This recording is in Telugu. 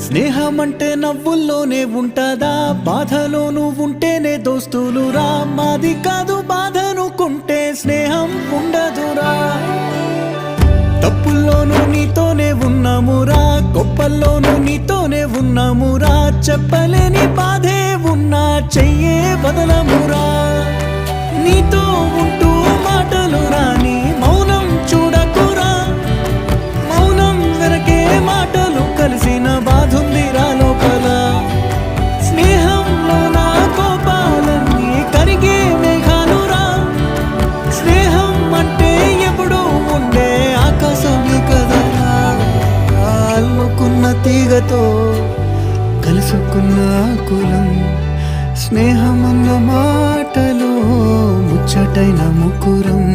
స్నేహమంటే నవ్వుల్లోనే ఉంటదా, బాధలోనూ ఉంటేనే దోస్తులురా. మాది కాదు బాధనుకుంటే స్నేహం ఉండదురా. తప్పుల్లోనూ నీతోనే ఉన్నామురా, గొప్పల్లోనూ నీతోనే ఉన్నామురా. చెప్పలేని బాధే ఉన్నా చెయ్యే బదలమురా. నీతో ఉంటూ మాటలు రాని మౌనం చూడకురా. మౌనం వెనకే మాటలు కలిసిన బాధుందిరా లోపల. స్నేహంలో నా కోపాలన్నీ కరిగే మేఘాలురా. స్నేహం అంటే ఎప్పుడు ఉండే ఆకాశమే కదరా. అల్లుకున్న తీగతో కలుసుకున్న కులం. స్నేహమన్న మాటలో ముచ్చటైన ముకురం.